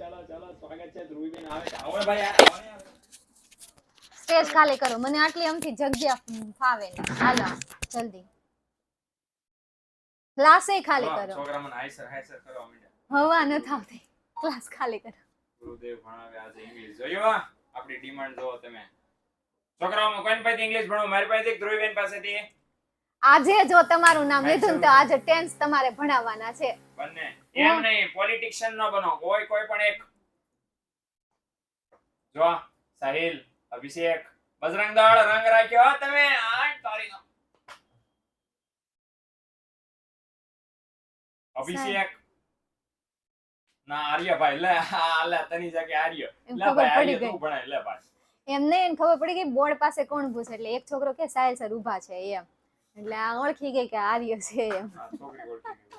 ચાલો ચાલો સ્વાગત છે ધ્રુવીબેન આવે છે. આવો ભાઈ યાર સ્ટેજ ખાલી કરો. મને આટલી અમથી જગ્યા ફાવે નહીં. હાલો જલ્દી ક્લાસે ખાલી કરો. છોકરા મને હાઈસર કરવા માંડ્યા. હવા ન થાવતી. ક્લાસ ખાલી કરો. ગુરુદેવ ભણાવે આજે ઇંગ્લિશ જોયો. આપણી ડિમાન્ડ જોવો તમે. છોકરાઓમાં કોઈન પાસે ઇંગ્લિશ ભણો મારી પાસે ધ્રુવીબેન પાસેથી. આજે જો તમારું નામ લીધું તો આજે ટેન્સ તમારે ભણાવવાના છે. બંને એમ નહીં પોલિટિશિયન ન બનો કોઈ પણ એક. જો સાહિલ અભિષેક બજરંગ દળ રંગ રાખ્યો તમે 8 તારીખ અભિષેક ના આર્યભાઈ લે લે તની જગ્યાએ આર્ય લે ભાઈ આર્ય તું ભણાય લે ભાઈ એમને એને ખબર પડી ગઈ બોર્ડ પાસે કોણ પૂછે એટલે એક છોકરો કે સાહેલ સર ઊભા છે એમ એટલે આ ઓળખી ગઈ કે આર્ય છે એમ. છોકરી ઓળખી ગઈ.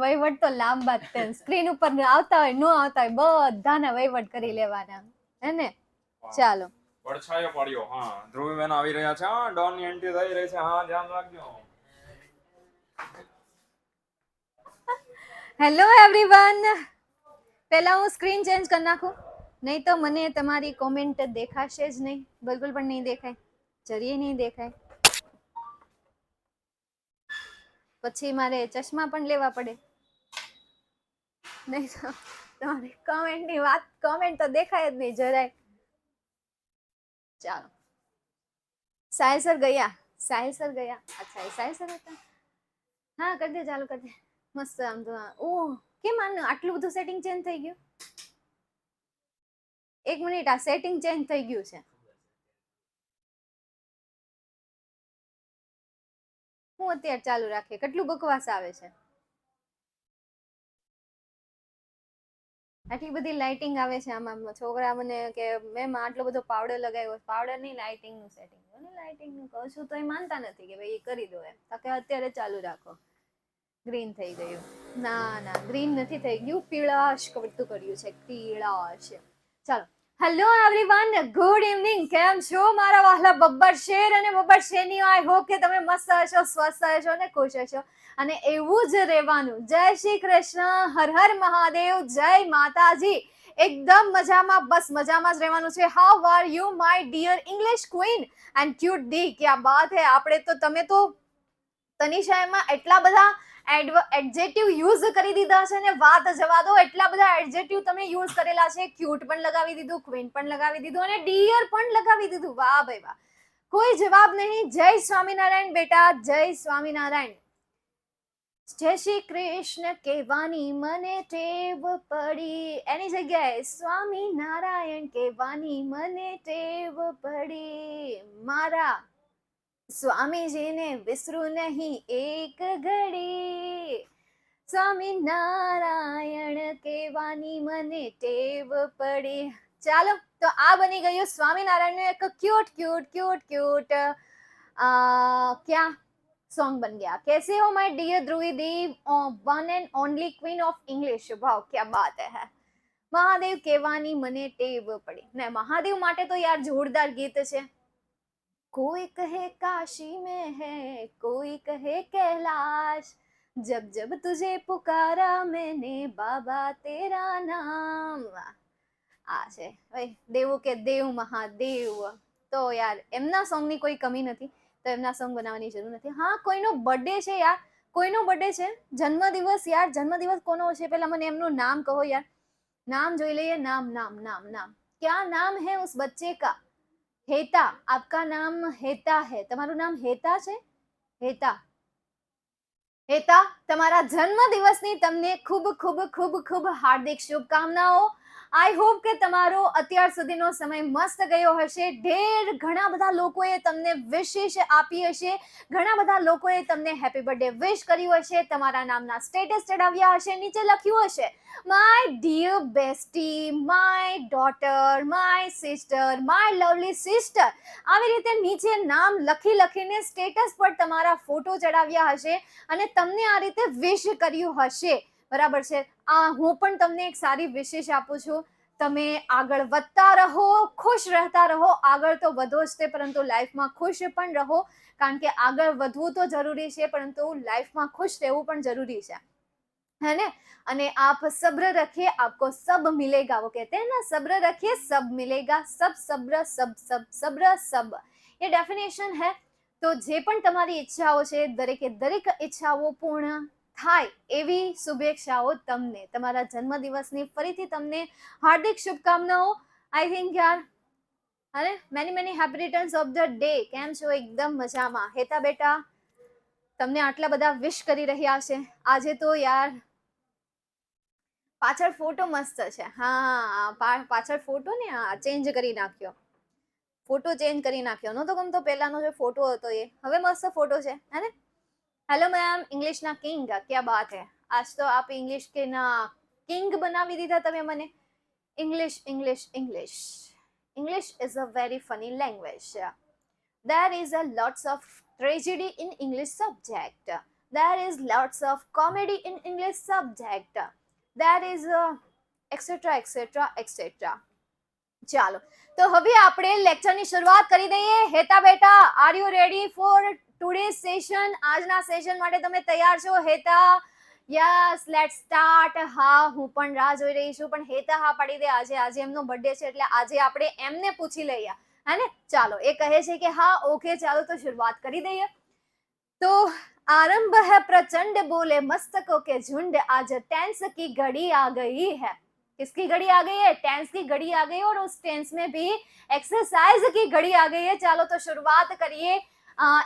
વહીવટ તો લાંબા જ સ્ક્રીન ઉપર આવતા હોય નો આવતા હોય બધાના વહીવટ કરી લેવાના હે ને. ચાલો પડછાયો પડ્યો. હા ધ્રુવીબેન આવી રહ્યા છે. હા ડોન ની એન્ટ્રી થઈ રહી છે. હા ધ્યાન રાખજો. Hello everyone. પહેલા હું સ્ક્રીન ચેન્જ કરી નાખું નહીં તો મને તમારી કોમેન્ટ દેખાશે જ નહીં. બિલકુલ પણ નહીં દેખાય. જરીએ નહીં દેખાય. પછી મારે ચશ્મા પણ લેવા પડે નહીં તો તમારી કોમેન્ટની વાત કોમેન્ટ તો દેખાય જ નહીં જરાય. ચાલો સાહેલ સર ગયા. સાહેલ સર ગયા. અચ્છા સાહેલ સર હતા. હા કરી દે ચાલુ કરી દે. મસ્ત આમ તો ઓહ કેમ આટલું બધું સેટિંગ ચેન્જ થઈ ગયું. એક મિનિટ આ સેટિંગ ચેન્જ થઈ ગયું છે. હું અત્યારે ચાલુ રાખીએ કેટલું બકવાસ આવે છે. આટલી બધી લાઇટિંગ આવે છે આમાં. છોકરા મને કે મેમ આટલો બધો પાવડર લગાવ્યો. પાવડર ની લાઇટિંગ નું સેટિંગ લાઇટિંગ નું કહું છું તો એ માનતા નથી કે ભાઈ એ કરી દો એમ. તો કે અત્યારે ચાલુ રાખો. ગ્રીન થઈ ગયું. ના ના ગ્રીન નથી થઈ ગયું. પીળાશ કરતું કર્યું છે. પીળાશ. ચાલો હેલો એવરીવન ગુડ ઇવનિંગ. કેમ છો મારા વહાલા બબ્બર શેર અને બબ્બર શેરનીઓ. આઈ હોપ કે તમે મસ્ત હશો સ્વસ્થ હશો અને ખુશ હશો અને એવું જ રહેવાનું. જય શ્રી કૃષ્ણ. હર હર મહાદેવ. જય માતાજી. એકદમ મજામાં બસ મજામાં જ રહેવાનું છે. How are you my dear English queen and cute ડી. ક્યા બાત હે. આપણે તો તમે તો તનિષા એમાં એટલા બધા એડજેક્ટિવ યુઝ કરી દીધા છે ને વાત જવા દો. એટલા બધા એડજેક્ટિવ તમે યુઝ કરેલા છે. ક્યુટ પણ લગાવી દીધું, ક્વીન પણ લગાવી દીધું અને ડિયર પણ લગાવી દીધું. વાહ ભાઈ વાહ. કોઈ જવાબ નહીં. જય સ્વામિનારાયણ બેટા. જય સ્વામિનારાયણ. જય શ્રી કૃષ્ણ કહેવાની મને ટેવ પડી એની જગ્યાએ સ્વામિનારાયણ કહેવાની મને ટેવ પડી. મારા સ્વામીજીને વિસરું નહીં એક ઘડી. સ્વામિનારાયણ કહેવાની મને ટેવ પડી. ચાલો તો આ બની ગયું સ્વામિનારાયણનું એક ક્યુટ ક્યુટ ક્યુટ ક્યુટ ક્યાં सॉन्ग बन गया. कैसे हो माय डियर ध्रुवी दी, one and only queen of English. वाह क्या बात है. મહાદેવ કહેવાની મને ટેવ પડી ને મહાદેવ માટે તો યાર જોરદાર ગીત છે. कोई कहे काशी में है, कोई कहे कैलाश, जब जब तुझे पुकारा मैंने बाबा तेरा नाम. આ છે ભાઈ દેવો કે દેવ મહાદેવ. તો યાર એમના સોંગ ની કોઈ કમી નથી તો એમના સોંગ બનાવવાની જરૂર નથી. હા કોઈનો બર્થડે છે યાર. કોઈનો બર્થડે છે. જન્મદિવસ યાર. જન્મદિવસ કોનો છે પહેલા મને એમનું નામ કહો યાર. नाम જોઈ લઈએ. नाम नाम नाम नाम क्या नाम है उस बच्चे का. हेता. आपका नाम हेता है. તમારું નામ હેતા છે. હેતા. હેતા તમારા જન્મદિવસની તમને ખૂબ ખૂબ ખૂબ ખૂબ હાર્દિક શુભકામનાઓ. આઈ હોપ કે તમારો અત્યાર સુધીનો સમય મસ્ત ગયો હશે. ઘણા બધા લોકોએ તમને વિશેષ આપી હશે. ઘણા બધા લોકોએ તમને હેપી બર્થડે વિશ કર્યું હશે. તમારા નામના સ્ટેટસ ચડાવ્યા હશે. નીચે લખ્યું હશે my dear bestie, my daughter, my sister, my lovely sister. આવી રીતે નીચે નામ લખી લખીને સ્ટેટસ પર તમારા ફોટો ચડાવ્યા હશે અને તમને આ રીતે વિશ કર્યું હશે. બરાબર છે. હું પણ તમને એક સારી વિશેષ આપું છું. તમે આગળ વધતા રહો, ખુશ રહેતા રહો. આગળ તો વધો જ તે પરંતુ લાઈફમાં ખુશ પણ રહો. કારણ કે આગળ વધવું તો જરૂરી છે પરંતુ લાઈફમાં ખુશ રહેવું પણ જરૂરી છે. है ना। અને आप सब्र रखिए आपको सब मिलेगा, वो कहते हैं ना सब्र रखिए सब मिलेगा, सब सब्र सब सब्र सब, ये डेफिनेशन है। તો જે પણ તમારી ઈચ્છાઓ છે દરેકે દરેક ઈચ્છાઓ પૂર્ણ થાય એવી શુભેચ્છાઓ તમને, તમારા જન્મદિવસની ફરીથી તમને હાર્દિક શુભકામનાઓ. આઈ થિંક યાર, અરે many happy returns of the day. કેમ છો? એકદમ મજામાં. હેતા બેટા તમને આટલા બધા વિશ કરી રહ્યા છે આજે તો યાર. પાછળ ફોટો મસ્ત છે. હા પાછળ ફોટો ને ચેન્જ કરી નાખ્યો, ફોટો ચેન્જ કરી નાખ્યો. નતો ગમતો પહેલાનો જે ફોટો હતો એ, હવે મસ્ત ફોટો છે હે ને. હેલો મેમ, इंग्लिश ना किंग, क्या बात है, आज तो आप इंग्लिश के ना किंग बनावी દીધા તમે મને. English English English English is a very funny language. There is a lots of tragedy in English subject. There is lots of comedy in English subject. There is etc etc etc. ચાલો તો હવે આપણે લેક્ચરની શરૂઆત કરી દઈએ. હેતા બેટા, are you ready for today session? આજના session માટે તમે તૈયાર છો હેતા? Yes, let's start. હા, હું પણ રાહ જોઈ રહી છું, પણ હેતા હા પાડી દે. આજે એમનો બર્થડે છે એટલે આજે આપણે એમને પૂછી લઈએ હે ને. ચાલો, એ કહે છે કે હા ઓકે ચાલો તો શરૂઆત કરી દઈએ. तो आरंभ है प्रचंड बोले मस्तकों के झुंड, आज टेंस की घड़ी आ गई है. किसकी घड़ी आ गई है? टेंस की घड़ी आ गई, और उस टेंस में भी एक्सरसाइज की घड़ी आ गई है. ચાલો તો શરૂઆત કરીએ.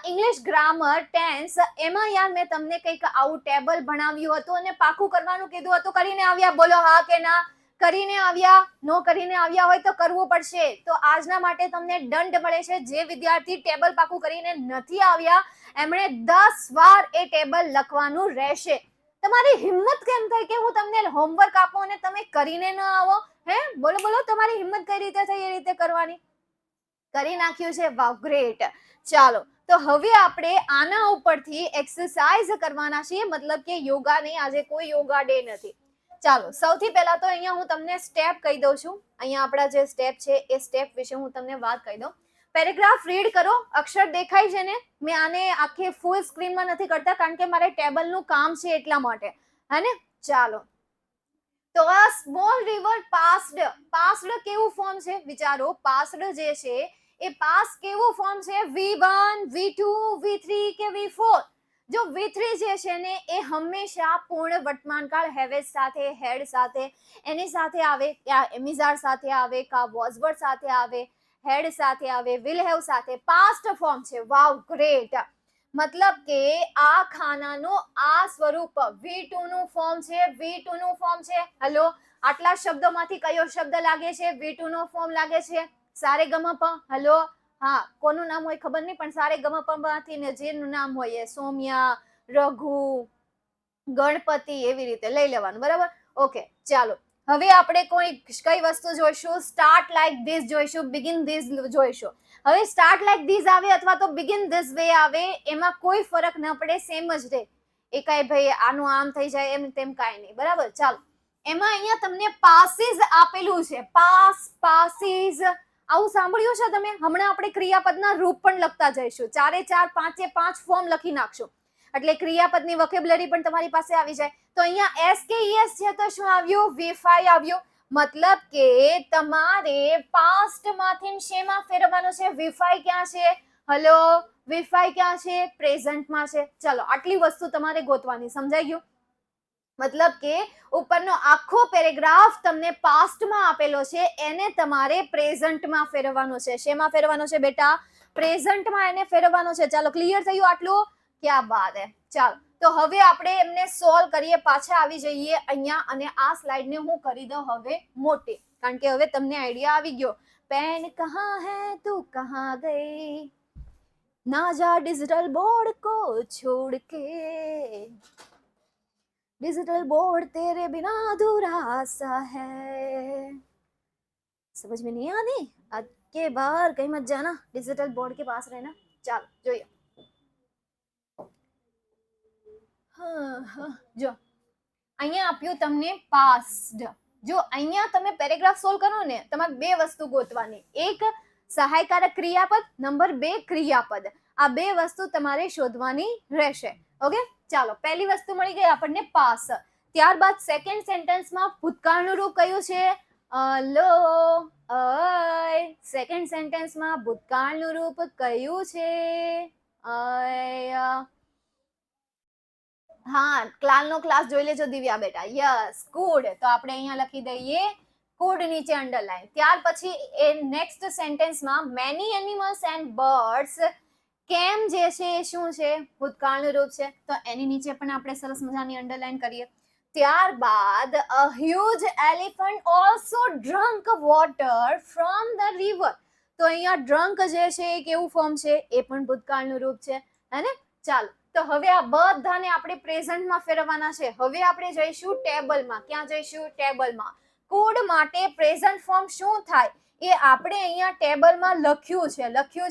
ઇંગ્લિશ ગ્રામર ટેન્સ, એમાં યાર મેં તમને કંઈક આવું ટેબલ ભણાવ્યું હતું અને પાકું કરવાનું કીધું હતું. કરીને આવ્યા? બોલો હા કે ના. કરીને આવ્યા? નો કરીને આવ્યા હોય તો કરવું પડશે. તો આજના માટે તમને દંડ મળે છે. જે વિદ્યાર્થી ટેબલ પાકું કરીને નથી આવ્યા એમણે 10 વાર એ ટેબલ લખવાનું રહેશે. તમારી હિંમત કેમ થાય કે હું તમને હોમવર્ક આપું અને તમે કરીને ન આવો? હે બોલો બોલો, તમારી હિંમત કઈ રીતે થઈ એ રીતે કરવાની? કરી નાખ્યું છે. વાવ, ગ્રેટ. ચાલો તો હવે આપણે આના ઉપરથી એક્સરસાઇઝ કરવાના છીએ, મતલબ કે યોગા નહીં, આજે કોઈ યોગા ડે નથી. ચાલો સૌથી પહેલા તો અહીંયા હું તમને સ્ટેપ કહી દઉં છું. અહીંયા આપણા જે સ્ટેપ છે એ સ્ટેપ વિશે હું તમને વાત કહી દઉં. પેરેગ્રાફ રીડ કરો. અક્ષર દેખાય છે ને? મેં આને આખી ફૂલ સ્ક્રીનમાં નથી કરતા કારણ કે મારે ટેબલનું કામ છે એટલા માટે, હે ને. ચાલો તો આ સ્મોલ રિવર પાસ્ડ, પાસ્ડ કેવું ફોર્મ છે વિચારો. પાસ્ડ જે છે એ પાસ કેવું ફોર્મ છે? V1 V2 V3 કે V4? જો V3 જે છે ને એ હંમેશા પૂર્ણ વર્તમાનકાળ હેવેજ સાથે, હેડ સાથે, એની સાથે આવે, યા એમિઝાર સાથે આવે, કા વોઝવર્ડ સાથે આવે, હેડ સાથે આવે, વિલ હેવ સાથે. પાસ્ટ ફોર્મ છે. વાવ, ગ્રેટ. મતલબ કે આ ખાનાનું આ સ્વરૂપ V2 નું ફોર્મ છે. V2 નું ફોર્મ છે. હેલો, આટલા શબ્દોમાંથી કયો શબ્દ લાગે છે? V2 નો ફોર્મ લાગે છે. સારે ગમપ. હેલો, હા, કોનું નામ હોય ખબર નહીં, પણ સારે ગમપ માંથી ને જેનું નામ હોય એ સૌમ્યા, રઘુ, ગણપતિ એવી રીતે લઈ લેવાનું. બરાબર, ઓકે. ચાલો હવે આપણે કઈ વસ્તુ જોઈશું? સ્ટાર્ટ લાઈક ધીસ જોઈશું, બિગિન ધીસ જોઈશું. હવે સ્ટાર્ટ લાઈક ધીસ આવે અથવા તો બિગિન ધીસ વે આવે, એમાં કોઈ ફરક ન પડે, સેમ જ રહે. એ કઈ ભાઈ આનું આમ થઈ જાય એમ તેમ કાંઈ નહીં. બરાબર, ચાલો. એમાં અહીંયા તમને પાસીસ આપેલું છે. પાસ, પાસીસ, આવું સાંભળ્યું છે તમે? હમણાં આપણે ક્રિયાપદના રૂપ પણ લખતા જઈશું. 4 4 5 5 ફોર્મ લખી નાખશું એટલે ક્રિયાપદની વોકેબ્યુલરી પણ તમારી પાસે આવી જાય. તો અહીંયા SKES છે તો શું આવ્યું? V5 આવ્યું. મતલબ કે તમારે પાસ્ટ માંથી શેમાં ફેરવવાનું છે? V5 ક્યાં છે? હેલો, V5 ક્યાં છે? પ્રેઝન્ટમાં છે. ચલો આટલી વસ્તુ તમારે ગોતવાની. સમજાઈ ગયું? મતલબ કે ઉપરનો આખો પેરેગ્રાફ તમને પાસ્ટમાં આપેલો છે, એને તમારે પ્રેઝન્ટમાં ફેરવવાનો છે. શેમાં ફેરવવાનો છે બેટા? પ્રેઝન્ટમાં એને ફેરવવાનો છે. ચાલો, ક્લિયર થયું આટલું? ક્યાં બાત હે. ચાલો તો હવે આપણે એમને સોલ્વ કરીએ. પાછા આવી જઈએ અહીંયા અને આ સ્લાઇડને હું કરી દઉં હવે મોટી, કારણ કે હવે તમને આઈડિયા આવી ગયો. પેન કહા હૈ તું કહા ગઈ, ના જા ડિજિટલ બોર્ડ કો છોડ કે, डिजिटल बोर्ड तेरे बिना अधूरा सा है. समझ में नहीं आती? आज के बाहर कहीं मत जाना, डिजिटल बोर्ड के पास रहना. ચાલો જોઈએ. જો અહીંયા આપ્યું તમને પાસ્ટ. જો અહીંયા તમે પેરેગ્રાફ સોલ્વ કરો ને, તમારે બે વસ્તુ ગોતવાની. એક સહાયકારક ક્રિયાપદ, નંબર 2 ક્રિયાપદ. આ બે વસ્તુ તમારે શોધવાની રહેશે. ઓકે, ચાલો પહેલી વસ્તુ મળી ગઈ આપણને પાસ. ત્યારબાદ સેકન્ડ સેન્ટેન્સમાં ભૂતકાળનું રૂપ કયું છે? લો અય. સેકન્ડ સેન્ટેન્સમાં ભૂતકાળનું રૂપ કયું છે? અય. હા, કાલનો ક્લાસ જોઈ લેજો દિવ્યા બેટા. Yes, food. તો આપણે અહીંયા લખી દઈએ કુડ નીચે અંડરલાઈન. ત્યાર પછી એ નેક્સ્ટ સેન્ટેન્સમાં મેની એનિમલ્સ એન્ડ બર્ડ્સ કેમ જે છે એ શું છે? ભૂતકાળનું રૂપ છે. તો એની નીચે પણ આપણે સરસ મજાની અંડરલાઈન કરીએ. ત્યારબાદ a huge elephant also drunk water from the river. તો અહીંયા ડ્રંક જે છે એ કેવું ફોર્મ છે? એ પણ ભૂતકાળનું રૂપ છે, હે ને? ચાલો, તો હવે આ બધાને આપણે પ્રેઝન્ટમાં ફેરવવાના છે. હવે આપણે જઈશું ટેબલમાં. ક્યાં જઈશું? ટેબલમાં. કુડ માટે પ્રેઝન્ટ ફોર્મ શું થાય એ આપણે અહીંયા ટેબલમાં લખ્યું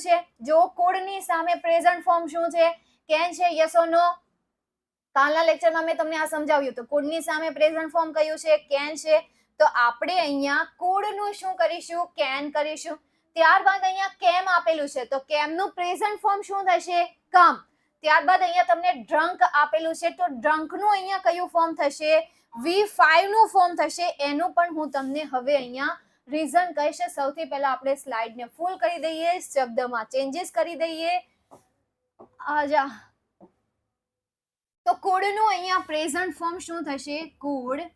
છે. જો કુડની સામે પ્રેઝન્ટ ફોર્મ શું છે? કેન છે? યસ ઓર નો? કાલના લેક્ચરમાં મેં તમને આ સમજાવ્યું. તો કુડની સામે પ્રેઝન્ટ ફોર્મ કયું છે? કેન છે. તો આપણે અહીંયા કુડનું શું કરીશું? કેન કરીશું. ત્યારબાદ અહીંયા કેમ આપેલું છે, તો કેમનું પ્રેઝન્ટ ફોર્મ શું થશે? કમ. ત્યારબાદ અહીંયા તમને ડ્રંક આપેલું છે, તો ડ્રંકનું અહીંયા કયું ફોર્મ થશે? V5 નું ફોર્મ થશે. એનું પણ હું તમને હવે અહીંયા રીઝન કહીશ. સૌથી પહેલા આપણે સ્લાઇડને ફૂલ કરી દઈએ, શબ્દમાં ચેન્જીસ કરી દઈએ. આજા. તો કુડનું અહીંયા પ્રેઝન્ટ ફોર્મ શું થશે? કુડ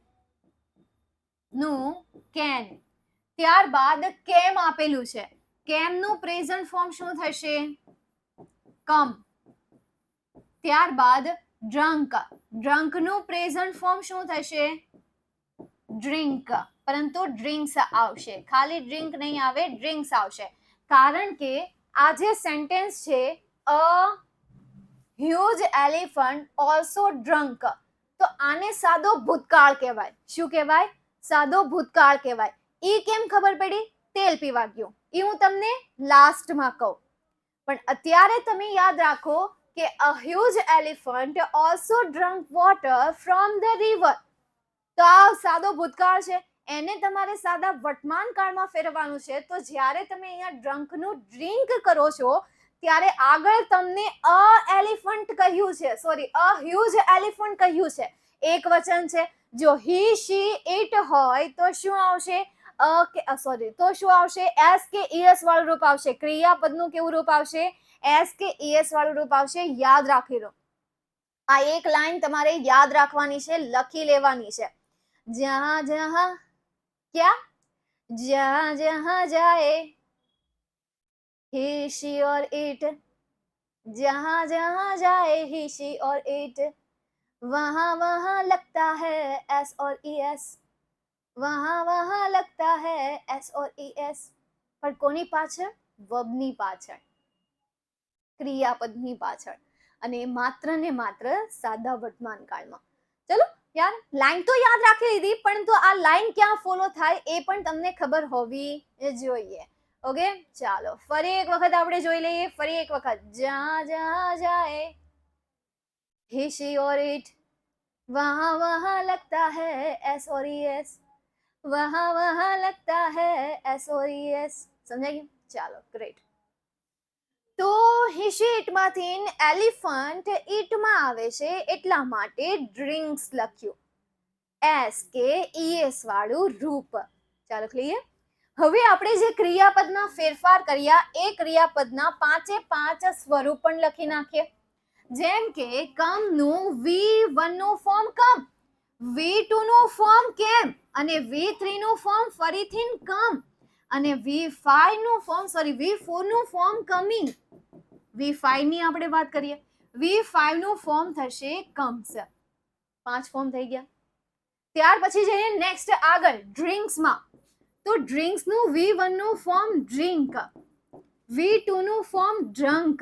નું કેન. ત્યારબાદ કેમ આપેલું છે, કેમનું પ્રેઝન્ટ ફોર્મ શું થશે? કમ. ત્યારબાદ ડ્રંક. ડ્રંકનું પ્રેઝન્ટ ફોર્મ શું થશે? ડ્રિંક. પરંતુ ડ્રિંક્સ આવશે, ખાલી ડ્રિંક નહીં આવે, ડ્રિંક્સ આવશે. કારણ કે આ જે સેન્ટેન્સ છે a huge elephant also drunk, તો આને સાદો ભૂતકાળ કહેવાય. શું કહેવાય? સાદો ભૂતકાળ કહેવાય. ઈ કેમ ખબર પડી? તેલ પીવા ગયું. ઈ હું તમને લાસ્ટમાં કહું. પણ અત્યારે તમે યાદ રાખો કે a huge elephant also drank water from the river. તો આ સાદો ભૂતકાળ છે, એને તમારે સાદા વર્તમાન કાળમાં ફેરવવાનું છે. તો જ્યારે તમે અહીંયા ડ્રંકનું ડ્રિંક કરો છો ત્યારે આગળ તમને અ એલિફન્ટ કહ્યું છે, સોરી અ હ્યુજ એલિફન્ટ કહ્યું છે, એક વચન છે. જો હી શી ઇટ હોય તો શું આવશે? તો શું આવશે? એસ કે ઈએસ વાળું રૂપ આવશે. ક્રિયાપદનું કેવું રૂપ આવશે? એસ કે ઈએસ વાળું રૂપ આવશે. યાદ રાખી લો. આ એક લાઈન તમારે યાદ રાખવાની છે, લખી લેવાની છે. જહાં જહાં ક્યાં? જહાં જહાં જાએ he she और it, जहां जहां जाए he she और it, वहां वहां लगता है s और es, वहां वहां लगता है s और es. પણ કોની પાછળ? વર્બની પાછળ, ક્રિયાપદની પાછળ, અને માત્ર ને માત્ર સાદા વર્તમાન કાળમાં. ચલો યાર, લાઈન તો યાદ રાખી લીધી, પરંતુ આ લાઈન ક્યાં ફોલો થાય એ પણ તમને ખબર હોવી જોઈએ. ઓકે, ચાલો ફરી એક વખત આપણે જોઈ લઈએ. ફરી એક વખત. જહાં જહાં જાએ he she और it, वहां वहां लगता है s और es, वहां वहां लगता है s और es. સમજાઈ ગયું? ચાલો ગ્રેટ. તો he she it માંથી એલિફન્ટ ઈટમાં આવે છે એટલા માટે ડ્રિંક્સ લખ્યું, s કે es વાળું રૂપ. ચાલો ક્લિયર? હવે આપણે જે ક્રિયાપદમાં ફેરફાર કર્યા એ ક્રિયાપદના 5 સ્વરૂપ પણ લખી નાખીએ. જેમ કે કમનું V1 નું ફોર્મ કમ, V2 નું ફોર્મ કેમ, અને V3 નું ફોર્મ ફરીથી કમ, અને V4 નું ફોર્મ કમિંગ. V5 ની આપણે વાત કરીએ. V5 નું ફોર્મ થશે કમ્સ. 5 ફોર્મ થઈ ગયા. ત્યાર પછી જઈએ નેક્સ્ટ આગળ ડ્રિંક્સમાં. તો ડ્રિંક્સ નું V1 નું ફોર્મ ડ્રિંક, V2 નું ફોર્મ ડ્રંક,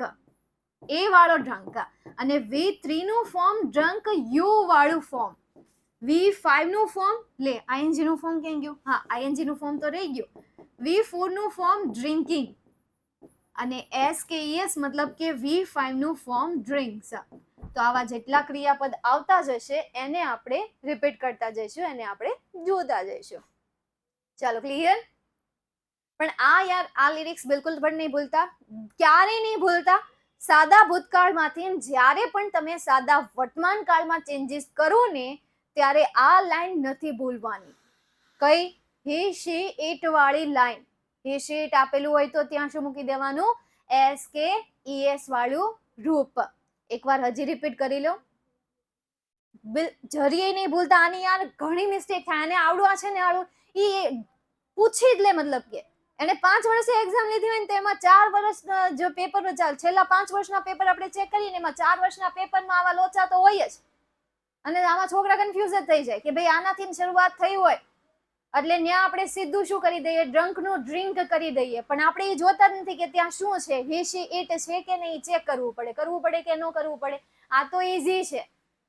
એ વાળો ડ્રંક, અને V3 નું ફોર્મ ડ્રંક યુ વાળું ફોર્મ. V5 નું ફોર્મ લે ING નું ફોર્મ ક્યાં ગયું? હા, ING નું ફોર્મ તો રહી ગયું. V4 નું ફોર્મ ડ્રિંકિંગ, અને S કે ES મતલબ કે V5 નું ફોર્મ ડ્રિંક્સ. તો આવા જેટલા ક્રિયાપદ આવતા જશે એને આપણે રિપીટ કરતા જઈશું, એને આપણે જોતા જઈશું. ચાલો ક્લિયર? પણ આ યાર આ લિરિક્સ બિલકુલ પણ નહીં ભૂલતા, ક્યારેય નહીં ભૂલતા. સાદા ભૂતકાળમાંથી જ્યારે પણ તમે સાદા વર્તમાન કાળમાં ચેન્જીસ કરો ને ત્યારે આ લાઈન નથી ભૂલવાની. કઈ? હી શી ઇટ વાળી લાઈન. હી શી ઇટ આપેલું હોય તો ત્યાં શું મૂકી દેવાનું? SKES વાળું રૂપ. એકવાર હજી રિપીટ કરી લો. જરીએ નહીં ભૂલતા. આની યાર ઘણી મિસ્ટેક થાય. અને આવડું છે ને આવડું ઈ પૂછી જ લે. મતલબ કે એને 5 વર્ષે એક્ઝામ લીધી હોય ને તેમાં 4 વર્ષના જો પેપર છેલ્લા 5 વર્ષના પેપર આપણે ચેક કરીએ ને એમાં 4 વર્ષના પેપરમાં આવા લોચા તો હોય જ. અને આમાં છોકરા કન્ફ્યુઝ જ થઈ જાય કે ભાઈ આનાથી શરૂઆત થઈ હોય એટલે ત્યાં આપણે સીધું શું કરી દઈએ? ડ્રંકનું ડ્રિંક કરી દઈએ. પણ આપણે એ જોતા જ નથી કે ત્યાં શું છે, હી શી ઇટ છે કે નહીં, ચેક કરવું પડે કે ન કરવું પડે. આ તો ઈઝી છે.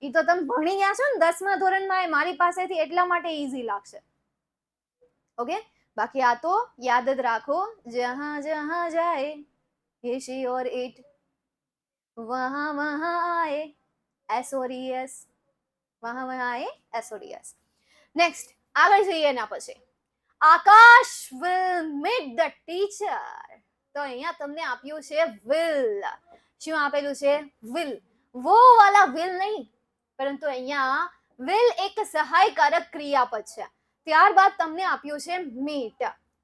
એ તો તમે ભણી ગયા છો ને 10મા ધોરણમાં, મારી પાસેથી એટલા માટે ઈઝી લાગશે. ઓકે, બાકી આ તો યાદ જ રાખો. જહાં જહાં જાય હી શી ઓર ઇટ, વહાં વહાં આએ SORES, વહાં વહાં આએ SORES. નેક્સ્ટ આગળ જઈએ. એના પછી આકાશ will meet the teacher. તો અહીંયા તમને આપ્યું છે will. શું આપેલું છે? will. વો વાલા will નહીં, પરંતુ અહીંયા will એક સહાયકારક ક્રિયાપદ છે. ત્યારબાદ તમને આપ્યું છે meet.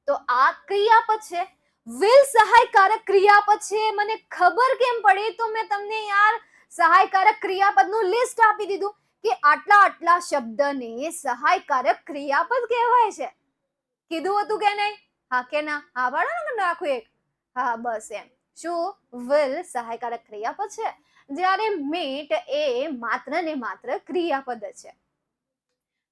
તો આ ક્રિયાપદ છે, will સહાયકારક ક્રિયાપદ છે. મને ખબર કેમ પડી? તો મેં તમને યાર સહાયકારક ક્રિયાપદનું લિસ્ટ આપી દીધું કે આટલા આટલા શબ્દને સહાયકારક ક્રિયાપદ કહેવાય છે. કીધું હતું કે નહીં? હા કે ના? હા પાડો ને નાખું એક. હા બસ એમ. શું? will સહાયકારક ક્રિયાપદ છે, જ્યારે meet એ માત્ર ને માત્ર ક્રિયાપદ છે.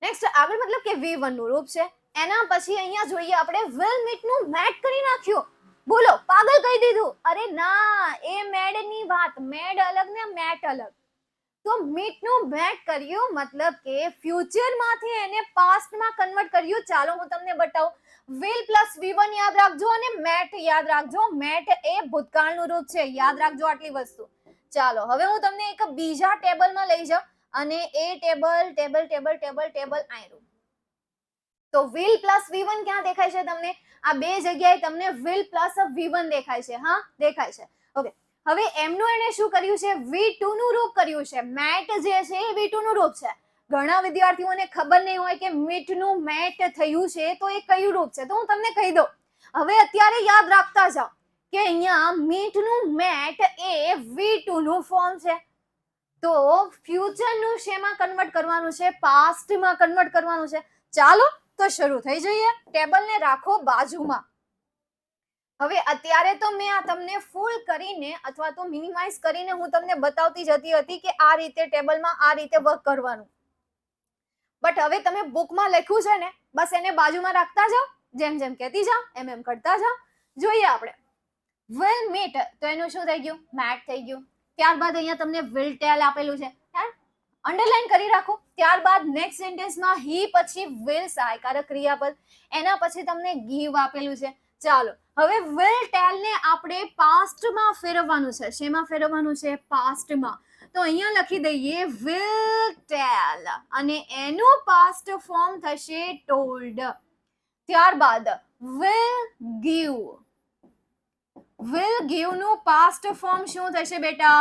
નેક્સ્ટ આગળ મતલબ કે V1 નું રૂપ છે. એના પછી અહીંયા જોઈએ આપણે will meet નું મેટ કરી નાખ્યું. બોલો, પાગલ કહી દીધું? અરે ના, એ મેડ ની વાત. મેડ અલગ ને મેટ અલગ. તો meet નું મેટ કર્યું મતલબ કે ફ્યુચર માંથી એને પાસ્ટ માં કન્વર્ટ કર્યું. ચાલો હું તમને બતાવું. will પ્લસ V1 યાદ રાખજો અને મેટ યાદ રાખજો. મેટ એ ભૂતકાળનું રૂપ છે. યાદ રાખજો આટલી વસ્તુ. ચાલો હવે હું તમને એક બીજા ટેબલમાં લઈ જાઉં અને એ ટેબલ આયરું. તો will પ્લસ V1 ક્યાં દેખાય છે તમને? આ બે જગ્યાએ તમને will પ્લસ V1 દેખાય છે. હા, દેખાય છે. ઓકે, હવે એમનું એને શું કર્યું છે? V2 નું રૂપ કર્યું છે. મેટ જે છે એ V2 નું રૂપ છે. ઘણા વિદ્યાર્થીઓને ખબર નહીં હોય કે મીટ નું મેટ થયું છે તો એ કયું રૂપ છે. તો હું તમને કહી દઉં. હવે અત્યારે યાદ રાખતા જાઓ કે અહીંયા મીટ નું મેટ એ V2 નું ફોર્મ છે. તો ફ્યુચર નું શેમાં કન્વર્ટ કરવાનું છે? પાસ્ટ માં કન્વર્ટ કરવાનું છે. ચાલો તો શરૂ થઈ જઈએ. ટેબલ ને રાખો બાજુમાં. હવે અત્યારે તો મેં આ તમને ફૂલ કરીને અથવા તો મિનિમાઇઝ કરીને હું તમને બતાવતી જતી હતી કે આ રીતે ટેબલમાં આ રીતે વર્ક કરવાનું. બટ હવે તમે બુકમાં લખ્યું છે ને, બસ એને બાજુમાં રાખતા જાઓ. જેમ જેમ કહેતી જાઓ એમ એમ કરતા જાઓ. જોઈએ આપણે will meet. તો એનું શું થઈ ગયું? મેટ થઈ ગયું. ત્યારબાદ અહીંયા તમને will tell આપેલું છે. અંડરલાઈન કરી રાખો. ત્યારબાદ નેક્સ્ટ સેન્ટેન્સમાં he પછી will સહાયકારક ક્રિયાપદ. એના પછી તમને give આપેલું છે. ચાલો હવે will tell ને આપણે પાસ્ટમાં ફેરવવાનું છે. શેમાં ફેરવવાનું છે? પાસ્ટમાં. તો અહીંયા લખી દઈએ will tell અને એનું પાસ્ટ ફોર્મ થશે told. ત્યારબાદ will give. will give નું પાસ્ટ ફોર્મ શું થશે બેટા?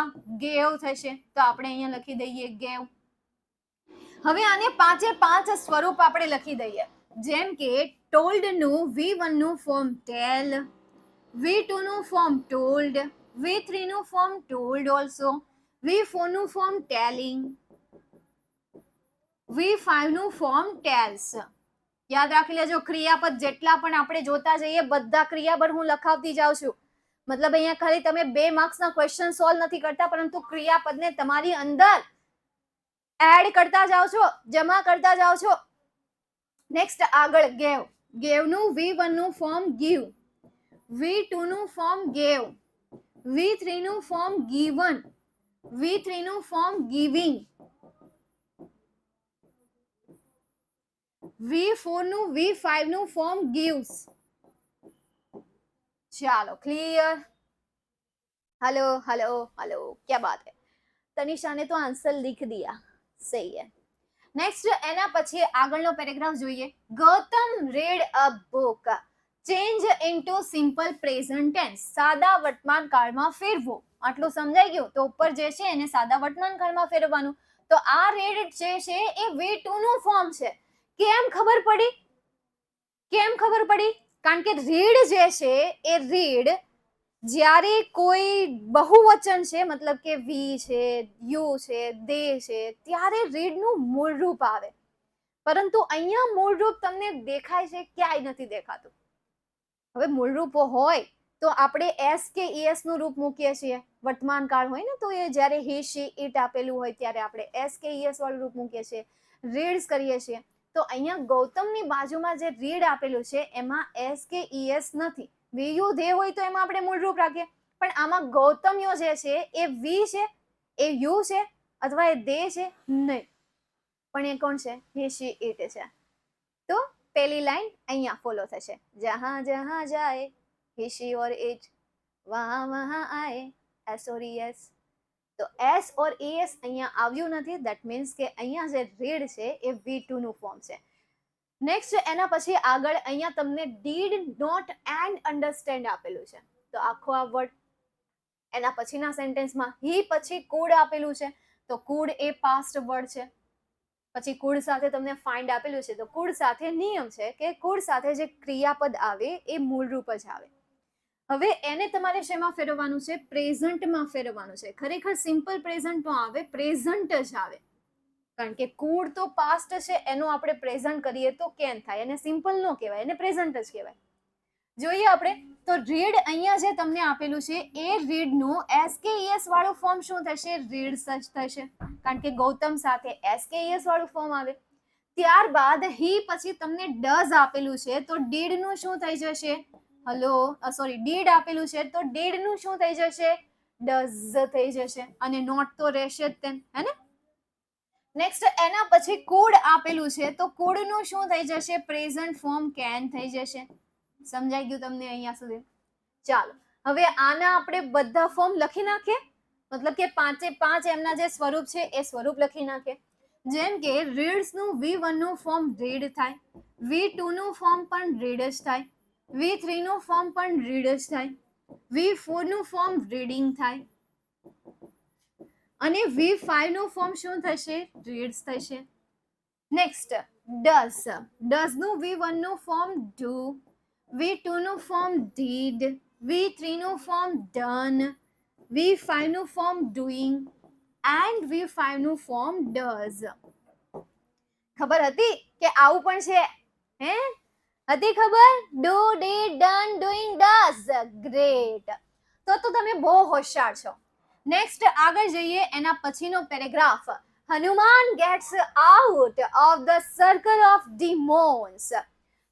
gave થશે. તો આપણે અહીંયા લખી દઈએ gave. હવે આને 5 સ્વરૂપ આપણે લખી દઈએ. જેમ કે told નું V1 નું ફોર્મ tell, V2 નું ફોર્મ told, V3 નું ફોર્મ told also, V4 નું ફોર્મ telling, V5 નું ફોર્મ tells. યાદ રાખી લેજો. ક્રિયાપદ જેટલા પણ આપણે જોતા જઈએ બધા ક્રિયાપદ હું લખાવતી જાઉં છું. મતલબ અહીંયા ખાલી તમે 2 માર્ક્સના ક્વેશ્ચન સોલ્વ નથી કરતા, પરંતુ ક્રિયાપદને તમારી અંદર એડ કરતા જાઓ છો, જમા કરતા જાઓ છો. નેક્સ્ટ આગળ gave. gave નું V1 નું ફોર્મ give, V2 નું ફોર્મ gave, V3 નું ફોર્મ given, V3 નું ફોર્મ giving, V4 નું V5 નું ફોર્મ gives. ચાલો ક્લિયર? हेलो हेलो हेलो, क्या बात है? तनिषा ने तो आंसर लिख दिया. सही है. नेक्स्ट एना પછી આગળનો પેરેગ્રાફ જોઈએ. Gautam read a book. Change into simple present tense. સાદા વર્તમાન કાળમાં ફેરવો. આટલું સમજાઈ ગયું? તો ઉપર જે છે એને સાદા વર્તમાન કાળમાં ફેરવવાનું. તો આ રેડ જે છે એ V2 નું ફોર્મ છે. કેમ ખબર પડી? કારણ કે રીડ જે છે એ રીડ જ્યારે કોઈ બહુવચન છે, મતલબ કે વી છે, યુ છે, દે છે, ત્યારે રીડ નું મૂળ રૂપ આવે. પરંતુ અહીંયા મૂળ રૂપ તમને દેખાય છે? ક્યાંય નથી દેખાતું. હવે મૂળ રૂપો હોય તો આપણે એસ કે ઈએસ નું રૂપ મૂકીએ છીએ. વર્તમાન કાળ હોય ને તો એ જ્યારે હી શી ઇટ આપેલું હોય ત્યારે આપણે એસ કે ઈએસ વાળું રૂપ મૂકીએ છીએ, રીડ્સ કરીએ છીએ. તો અહીંયા ગૌતમની બાજુમાં જે રીડ આપેલું છે એમાં એસ કે ઈએસ નથી. વીયુ ધે હોય તો એમાં આપણે મૂળ રૂપ રાખીએ, પણ આમાં ગૌતમ્યો જે છે એ વી છે, એ યુ છે અથવા એ દે છે નહીં, પણ એ કોણ છે? હી શી ઇટ છે. તો પહેલી લાઈન અહીંયા ફોલો થશે, જહાં જહાં જાય he she or it, વહાં વહાં આए એસ ઓર ઈએસ. તો એસ ઓર ઈએસ અહીંયા આવ્યું નથી. ધેટ મીન્સ કે અહીંયા જે રીડ છે એ V2 નું ફોર્મ છે. નેક્સ્ટ એના પછી આગળ અહીંયા તમને ડીડ નોટ એન્ડ અન્ડરસ્ટેન્ડ આપેલું છે. તો આખો આ વર્ડ, એના પછીના સેન્ટેન્સમાં હી પછી કુડ આપેલું છે, તો કુડ એ પાસ્ટ વર્ડ છે. પછી કુડ સાથે તમને ફાઇન્ડ આપેલું છે, તો કુડ સાથે નિયમ છે કે કુડ સાથે જે ક્રિયાપદ આવે એ મૂળ રૂપ જ આવે. હવે એને તમારે શેમાં ફેરવવાનું છે? પ્રેઝન્ટમાં ફેરવવાનું છે. ખરેખર સિમ્પલ પ્રેઝન્ટ નો આવે, પ્રેઝન્ટ જ આવે, કારણ કે કુડ તો પાસ્ટ છે, એનું આપણે પ્રેઝન્ટ કરીએ તો કેન થાય, એને સિમ્પલ નો કહેવાય, એને પ્રેઝન્ટ જ કહેવાય. જોઈએ આપણે તો રીડ અહીંયા જે તમને આપેલું છે એ રીડ નું એસ કે ઈએસ વાળું ફોર્મ શું થશે? રીડ્સ જ થશે, કારણ કે ગૌતમ સાથે એસ કે ઈએસ વાળું ફોર્મ આવે. ત્યારબાદ હી પછી તમને ડઝ આપેલું છે, તો ડીડ નું શું થઈ જશે? ડીડ આપેલું છે તો ડીડ નું શું થઈ જશે? ડઝ થઈ જશે, અને નોટ તો રહેશે જ તેમ, હે ને? નેક્સ્ટ એના પછી કુડ આપેલું છે, તો કુડ નું શું થઈ જશે? પ્રેઝન્ટ ફોર્મ કેન થઈ જશે. સમજાઈ ગયું તમને અહીંયા સુધી? ચાલો હવે આના આપણે બધા ફોર્મ લખી નાખીએ, મતલબ કે 5 એમના જે સ્વરૂપ છે એ સ્વરૂપ લખી નાખીએ. જેમ કે રીડ્સ નું V1 નું ફોર્મ રીડ થાય, V2 નું ફોર્મ પણ રીડ જ થાય, V3 નું ફોર્મ પણ રીડ જ થાય, V4 નું ફોર્મ રીડિંગ થાય, અને V5 નું ફોર્મ શું થશે? રીડ્સ થશે. નેક્સ્ટ ડઝ નું V1 નું ફોર્મ ડુ, V2 નું ફોર્મ did, V3 નું ફોર્મ done, V5 નું ફોર્મ doing and V5 નું ફોર્મ does. ખબર હતી કે આવું પણ છે? હે, હતી ખબર? do, did, done, doing, does. Great. તો તમે બહુ હોશિયાર છો. નેક્સ્ટ આગળ જઈએ, એના પછીનો paragraph. Hanuman gets out of the circle of demons.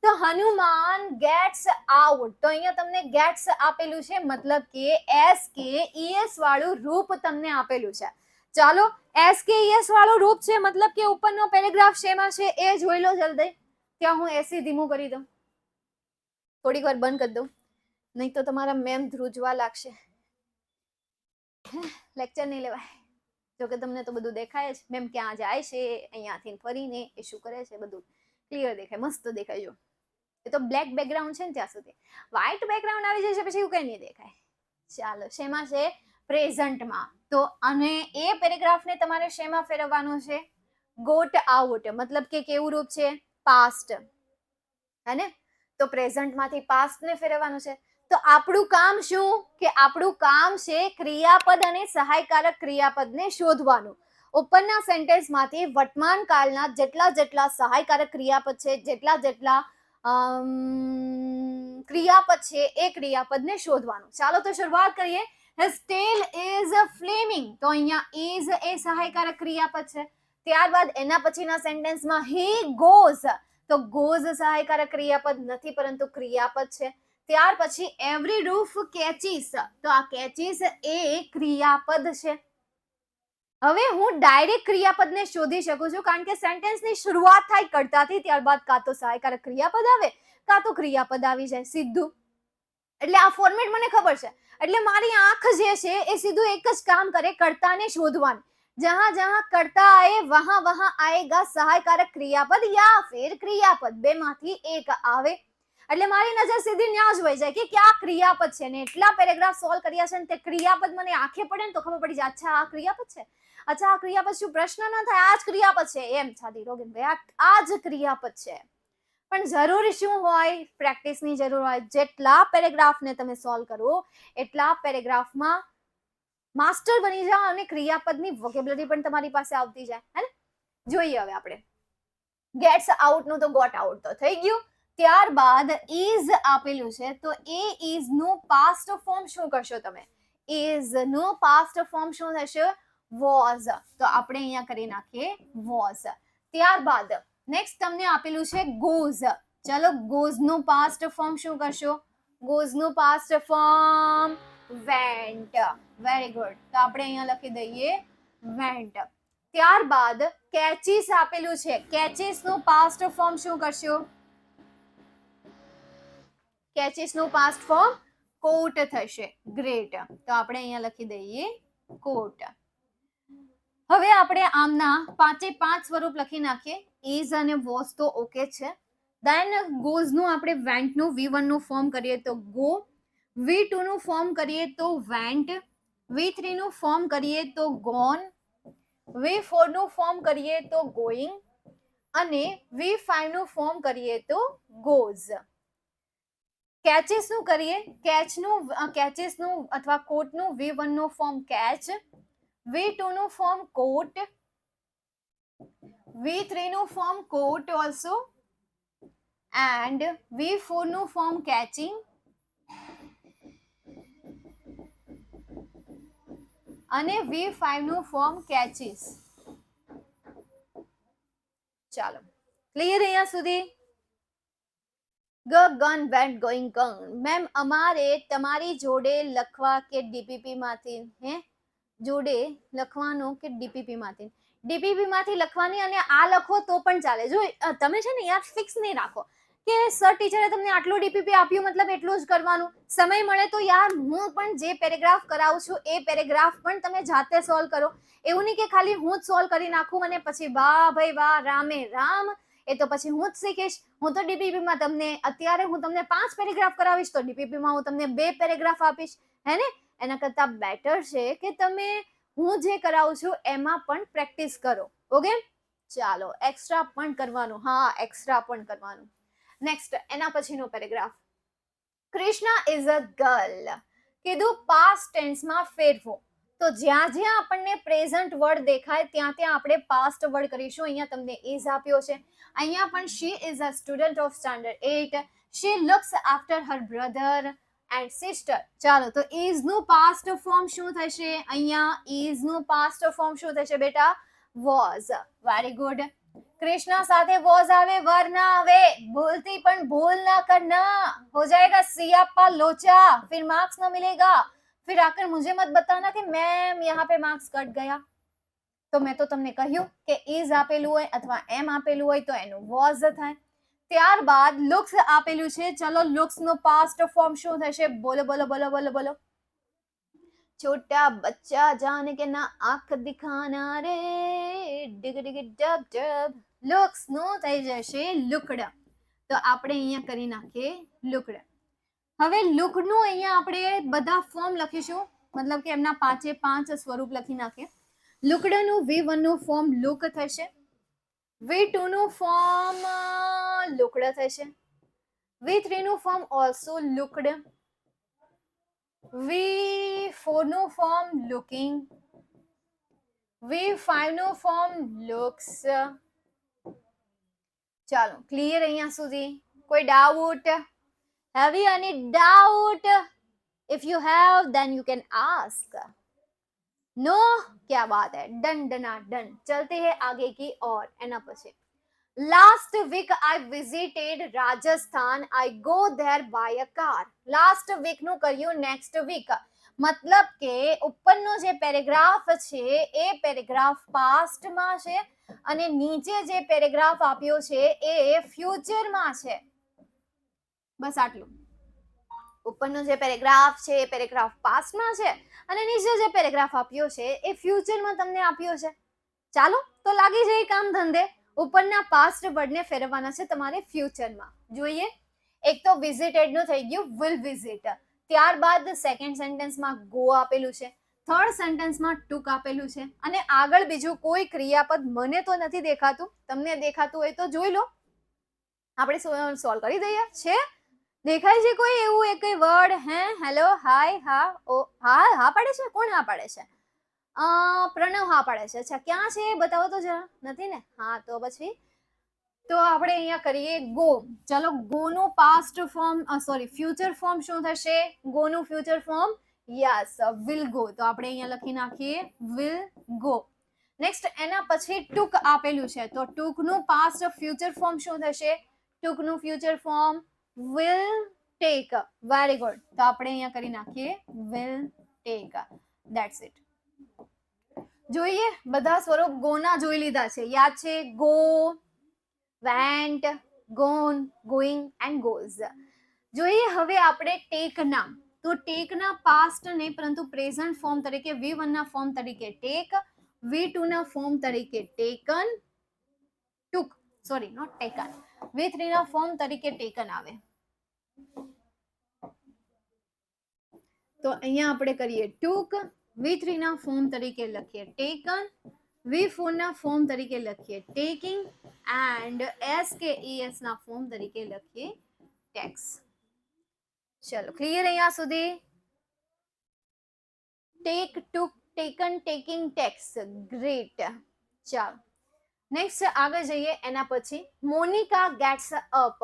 તો હનુમાન ગેટ્સ આઉટ, તો અહીંયા તમને ગેટ્સ આપેલું છે, મતલબ કે એસ કે ઈએસ વાળું રૂપ તમને આપેલું છે. ચાલો એસ કે ઈએસ વાળું રૂપ છે, મતલબ કે ઉપરનો પેરેગ્રાફ શેમાં છે એ જોઈ લો જલ્દી. ત્યાં હું એસી ધીમું કરી દઉં, થોડીક વાર બંધ કરી દઉં, નહીં તો તમારા મેમ ધ્રુજવા લાગશે, લેક્ચર નહીં લેવાય. જોકે તમને તો બધું દેખાય જ, મેમ ક્યાં જાય છે, અહીંયાથી ફરીને એ શું કરે છે, બધું ક્લિયર દેખાય, મસ્ત દેખાય. જો એ તો બ્લેક બેકગ્રાઉન્ડ છે ને ત્યાં સુધી, વ્હાઈટ બેકગ્રાઉન્ડ આવી જશે પછી એવું કઈ નહીં દેખાય. ચાલો શેમાં છે? પ્રેઝન્ટમાં. તો અને એ પેરેગ્રાફને તમારે શેમાં ફેરવવાનું છે? ગોટ આઉટ, મતલબ કે કેવું રૂપ છે? પાસ્ટ, હે ને? તો પ્રેઝન્ટમાંથી પાસ્ટને ફેરવવાનું છે. તો આપણું કામ શું? કે આપણું કામ છે ક્રિયાપદ અને સહાયકારક ક્રિયાપદને શોધવાનું. ઉપરના સેન્ટેન્સમાંથી વર્તમાન કાળના જેટલા સહાયકારક ક્રિયાપદ છે, જેટલા ક્રિયાપદ છે એ ક્રિયાપદને શોધવાનું. ચાલો તો શરૂઆત કરીએ. His tail is flaming, તો અહીંયા is એ સહાયકારક ક્રિયાપદ છે. ત્યારબાદ એના પછીના સેન્ટેન્સમાં he goes, તો goes સહાયકારક ક્રિયાપદ નથી પરંતુ ક્રિયાપદ છે. ત્યાર પછી every roof catches, તો આ catches એ ક્રિયાપદ છે. હવે હું ડાયરેક્ટ ક્રિયાપદને શોધી શકું છું, કારણ કે સેન્ટેન્સની શરૂઆત થાય કર્તાથી, ત્યારબાદ કાં તો સહાયકારક ક્રિયાપદ આવે કાં તો ક્રિયાપદ આવી જાય સીધું. એટલે આ ફોર્મેટ મને ખબર છે, એટલે મારી આંખ જે છે એ સીધું એક જ કામ કરે, કર્તાને શોધવાનું. જહાં જહાં કર્તા આए વહાં વહાં આएगा સહાયકારક ક્રિયાપદ યા ફિર ક્રિયાપદ, બેમાંથી એક આવે. એટલે મારી નજર સીધી ન્યા જ વહી જાય કે ક્યાં ક્રિયાપદ છે, ને એટલા પેરેગ્રાફ સોલ્વ કર્યા છે ને તે ક્રિયાપદ મને આંખે પડે ને તો ખબર પડી જાય, અચ્છા આ ક્રિયાપદ છે. અચ્છા આ ક્રિયાપદ શું પ્રશ્ન ન થાય, આ જ ક્રિયાપદ છે એમ છાતી રોગન ભાઈ, આ જ ક્રિયાપદ છે. પણ જરૂરી શું હોય, પ્રેક્ટિસની જરૂર હોય. જેટલા પેરેગ્રાફને તમે સોલ્વ કરો એટલા પેરેગ્રાફમાં માસ્ટર બની જાઓ અને ક્રિયાપદની વોકેબ્યુલરી પણ તમારી પાસે આવતી જાય, હે ને? જોઈએ હવે આપણે ગેટ્સ આઉટ નું તો ગોટ આઉટ તો થઈ ગયું. ત્યારબાદ ઇઝ આપેલું છે, તો એ ઇઝ નું પાસ્ટ ફોર્મ શું કરશો તમે? ઇઝ નું પાસ્ટ ફોર્મ શું થશે? વોઝ. તો આપણે અહીંયા કરી નાખીએ વોઝ. ત્યારબાદ નેક્સ્ટ તમને આપેલું છે ગોઝ. ચલો ગોઝ નું પાસ્ટ ફોર્મ શું કરશો? ગોઝ નું past form went. Very good. તો આપણે અહીંયા લખી દઈએ વેન્ટ. ત્યારબાદ કેચીસ આપેલું છે, કેચીસ નું પાસ્ટ ફોર્મ શું કરશો? કેચીસ નું પાસ્ટ ફોર્મ કોટ થશે. ગ્રેટ. તો આપણે અહીંયા લખી દઈએ કોટ. હવે આપણે આમના 5 સ્વરૂપ લખી નાખીએ. ઇઝ અને વોઝ તો ઓકે છે. દેન ગોઝ નું આપણે વેન્ટ નું V1 નું ફોર્મ કરીએ તો ગો, V2 નું ફોર્મ કરીએ તો વેન્ટ, V3 નું ફોર્મ કરીએ તો ગોન, V4 નું ફોર્મ કરીએ તો ગોઈંગ અને V5 નું ફોર્મ કરીએ તો ગોઝ. કેચીસ નું કરીએ, કેચીસ નું અથવા કોટ નું V1 નું ફોર્મ કેચ, V2 નું ફોર્મ કોટ, V3 નું form coat also and V4 નું ફોર્મ કેચિંગ અને V5 નું ફોર્મ કેચીસ. ચાલો ક્લિયર અહીંયા સુધી? Gun vent going gun. Ma'am અમારે તમારી જોડે લખવા કે ડીપીપી માંથી, હે જોડે લખવાનું કે ડીપીપી માંથી? ડીપીપી માંથી લખવાની અને આ લખો તો પણ ચાલે. જો તમે છે ને યાર ફિક્સ નહીં રાખો કે સર ટીચરે તમને આટલું ડીપીપી આપ્યું મતલબ એટલું જ કરવાનું. સમય મળે તો યાર હું પણ જે પેરેગ્રાફ કરાવું છું એ પેરેગ્રાફ પણ તમે જાતે સોલ્વ કરો. એવું નહીં કે ખાલી હું જ સોલ્વ કરી નાખું અને પછી વાહ ભાઈ વાહ રામે રામ એ તો પછી હું જ શીખીશ. હું તો ડીપીપીમાં તમને અત્યારે હું તમને 5 પેરેગ્રાફ કરાવીશ તો ડીપીપીમાં હું તમને 2 પેરેગ્રાફ આપીશ, હે ને? એના કરતા બેટર છે કે તમે હું જે કરાવું છું એમાં પણ પ્રેક્ટિસ કરો. ઓકે ચાલો એક્સ્ટ્રા પણ કરવાનું, હા એક્સ્ટ્રા પણ કરવાનું. નેક્સ્ટ એના પછીનો paragraph. Krishna is a girl. કીધું પાસ્ટ ટેન્સમાં ફેરવો. તો જ્યાં જ્યાં આપણને પ્રેઝન્ટ વર્ડ દેખાય ત્યાં ત્યાં આપણે પાસ્ટ વર્ડ કરીશું. અહીંયા તમને ઇઝ આપ્યો છે. અહીંયા પણ she is a student of standard 8. She looks after her brother and sister. ચાલો તો ઇઝ નું પાસ્ટ ફોર્મ શું થશે? અહીંયા ઇઝ નું પાસ્ટ ફોર્મ શું થશે બેટા? વોઝ. Very good. कृष्णा साथे वॉज आवे वर ना आवे, भूलती पण भूल ना करना, हो जाएगा सियापा लोचा, फिर मार्क्स ना मिलेगा, फिर आकर मुझे मत बताना कि मैम यहाँ पे मार्क्स कट गया. तो मैं तो તમને કહ્યું કે is આપેલું હોય અથવા એમ આપેલું હોય તો એનું was થાય. ત્યારબાદ looks આપેલું છે. ચલો looks નો પાસ્ટ ફોર્મ શું થશે? બોલો બોલો બોલો બોલો બોલો. छोटा बच्चा जान के ना आंख दिखाना रे, डिग डिग डब डब. looks નું થઈ જશે looked. તો આપણે અહીંયા કરી નાખીએ looked. હવે look નું અહીંયા આપણે બધા ફોર્મ લખીશું, મતલબ કે એમના 5 સ્વરૂપ લખી નાખીએ. looked નું V1 નું ફોર્મ look થશે, V2 નું ફોર્મ looked થશે, V3 નું ફોર્મ also looked, V4 નું ફોર્મ looking, V5 નું ફોર્મ looks. ચાલો ક્લિયર અહીંયા સુધી? કોઈ doubt? Have you any doubt? If you have, then you can ask. No? क्या बात है? डन डना डन. चलते हैं आगे की ओर. एना પછી Last week I visited Rajasthan. I go there by a car. Last week નું કર્યું next week. મતલબ કે ઉપરનો જે પેરેગ્રાફ છે એ પેરેગ્રાફ પાસ્ટ માં છે અને નીચે જે પેરેગ્રાફ આપ્યો છે એ ફ્યુચર માં છે. બસ આટલું. ઉપરનો જે પેરેગ્રાફ છે એ પેરેગ્રાફ પાસ્ટ માં છે અને નીચે જે પેરેગ્રાફ આપ્યો છે એ ફ્યુચર માં તમને આપ્યો છે. ચાલો તો લાગી જાય કામ ધંધે. ઉપરના પાસ્ટ વર્ડને ફેરવવાના છે તમારે ફ્યુચરમાં. જોઈએ એક તો વિઝિટેડ નું થઈ ગયું વિલ વિઝિટ. ત્યારબાદ સેકન્ડ સેન્ટેન્સમાં ગો આપેલું છે. થર્ડ સેન્ટેન્સમાં ટુક આપેલું છે અને આગળ બીજું કોઈ ક્રિયાપદ મને તો નથી દેખાતું, તમને દેખાતું હોય તો જોઈ લો, આપણે સોલ્વ કરી દઈએ. છે દેખાય છે કોઈ એવું એક વર્ડ? હે, હેલો, હાય, હા, ઓ, હા, હા પાડે છે? કોણ હા પાડે છે? પ્રણવ હા પાડે છે. અચ્છા, ક્યાં છે બતાવો તો જરા. નથી ને? હા, તો પછી તો આપણે અહીંયા કરીએ ગો. ચલો, ગો નું past form, sorry, future form શું થશે? ગો નું future form yes will go. તો આપણે અહીંયા લખી નાખીએ વિલ ગો. નેક્સ્ટ એના પછી ટુક આપેલું છે, તો ટુક નું પાસ્ટ ફ્યુચર ફોર્મ શું થશે? ટુક નું future form will take. Very good. તો આપણે અહીંયા કરી નાખીએ વિલ ટેક. That's it. જોઈએ, બધા સ્વરૂપ ગોના જોઈ લીધા છે, યાદ છે? Go, went, gone, going and goes. જોઈએ હવે આપણે ટેક ના. તો ટેક ના પાસ્ટ નહીં પરંતુ પ્રેઝન્ટ ફોર્મ તરીકે V1 ના ફોર્મ તરીકે ટેક, V2 ના ફોર્મ તરીકે taken, took, sorry not taken, V3 ના ફોર્મ તરીકે ટેકન આવે. તો અહીંયા આપણે કરીએ ટુક, V3 ના ફોર્મ તરીકે લખીએ ટેકન, V4 ના ફોર્મ તરીકે લખીએ ટેકિંગ એન્ડ SKES ના ફોર્મ તરીકે લખીએ ટેક્સ. ચલો, ક્લિયર અહીંયા સુધી? Take, took, taken, taking, takes. Great. ચાલો, નેક્સ્ટ આગળ જઈએ. એના પછી Monica gets up.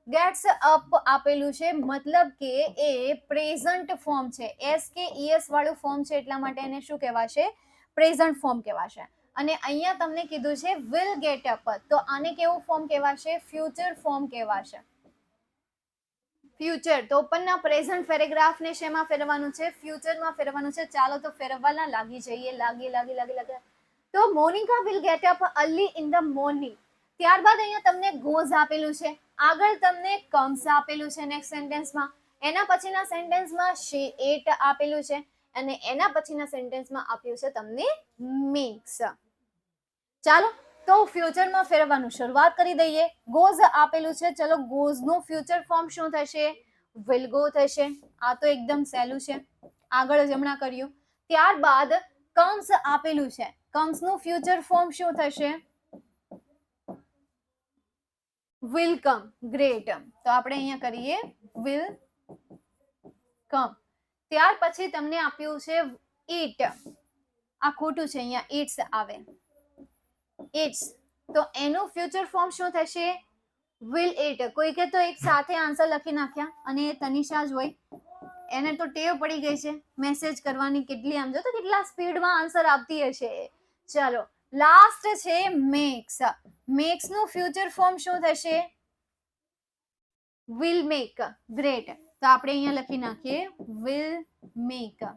Gets up આપેલું છે, મતલબ કે એ પ્રેઝન્ટ ફોર્મ છે. SKES વાળું ફોર્મ છે એટલા માટે એને શું કહેવાશે? પ્રેઝન્ટ ફોર્મ કહેવાશે. અને અહીંયા તમને કીધું છે વિલ ગેટ અપ, તો આને કેવું ફોર્મ કહેવાશે? ફ્યુચર ફોર્મ કહેવાશે. ફ્યુચર. તો ઉપરના પ્રેઝન્ટ પેરેગ્રાફને શેમાં ફેરવવાનું છે? ફ્યુચરમાં ફેરવવાનું છે. ચાલો તો ફેરવવાના લાગી જઈએ. લાગી. તો Monica will get up early in the morning. ત્યારબાદ અહીંયા તમને ગોઝ આપેલું છે, આગળ તમને કમ્સ આપેલું છે નેક્સ્ટ સેન્ટેન્સમાં, એના પછીના સેન્ટેન્સમાં શી એટ આપેલું છે અને એના પછીના સેન્ટેન્સમાં આપ્યું છે તમને મેક્સ. ચાલો તો ફ્યુચરમાં ફેરવવાનું શરૂઆત કરી દઈએ. ગોઝ આપેલું છે, ચલો ગોઝ નું ફ્યુચર ફોર્મ શું થશે? વિલ ગો થશે. આ તો એકદમ સહેલું છે, આગળ જ હમણાં કર્યું. ત્યારબાદ કમ્સ આપેલું છે, કમ્સ નું ફ્યુચર ફોર્મ શું થશે? Will come. ગ્રેટ. તો આપણે અહીંયા કરીએ વિલ કમ. ત્યાર પછી તમને આપ્યું છે ઈટ. આ ખોટું છે, અહીંયા ઇટ્સ આવે. ઇટ્સ. તો એનું ફ્યુચર ફોર્મ શું થશે? Will it. કોઈ કે તો એક સાથે આન્સર લખી નાખ્યા અને તનિષા જ હોય, એને તો ટેવ પડી ગઈ છે મેસેજ કરવાની. કેટલી આમ જો તો કેટલા સ્પીડમાં આન્સર આપતી હશે. ચલો, લાસ્ટ છે મેક્સ. મેક્સ નું ફ્યુચર ફોર્મ શું થશે? Will make. ગ્રેટ. તો આપણે અહીંયા લખી નાખીએ વિલ મેક.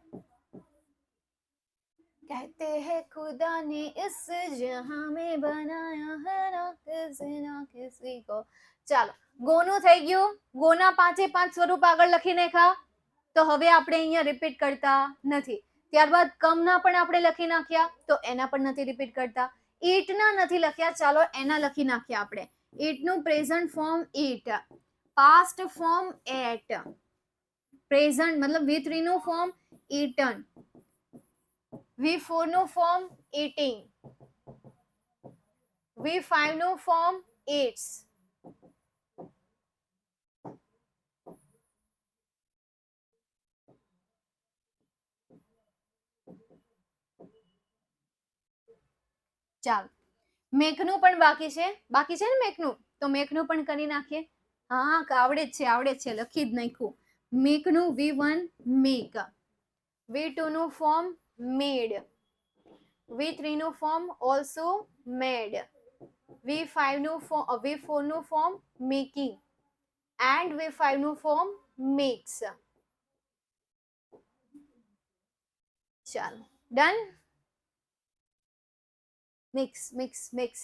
कहते हैं खुदा ने इस जहां में बनाया है ना किसी ना किसी को. ચાલો, ગોનું થઈ ગયું. ગોના 5 સ્વરૂપ આગળ લખી નાખ્યા, તો હવે આપણે અહીંયા રિપીટ કરતા નથી. ત્યારબાદ કમના પણ આપણે લખી નાખ્યા, તો એના પણ નથી રિપીટ કરતા. ઈટના નથી લખ્યા, ચાલો એના લખી નાખ્યા આપણે. ઈટનું present form eat, past form ate, present મતલબ V3 નું ફોર્મ ઈટન, V4 નું ફોર્મ eating, V5 નું ફોર્મ eats. ચાલો, મેકનું પણ બાકી છે ને મેકનું, તો મેકનું પણ કરી નાખીએ. હા, આવડે જ છે, લખી જ નાખ્યું. મેકનું V1 મેક, V2 નું ફોર્મ મેડ, V3 નું ફોર્મ ઓલ્સો મેડ, V4 નું ફોર્મ મેકિંગ એન્ડ V5 નું ફોર્મ મેક્સ. ચાલો, ડન. મિક્સ.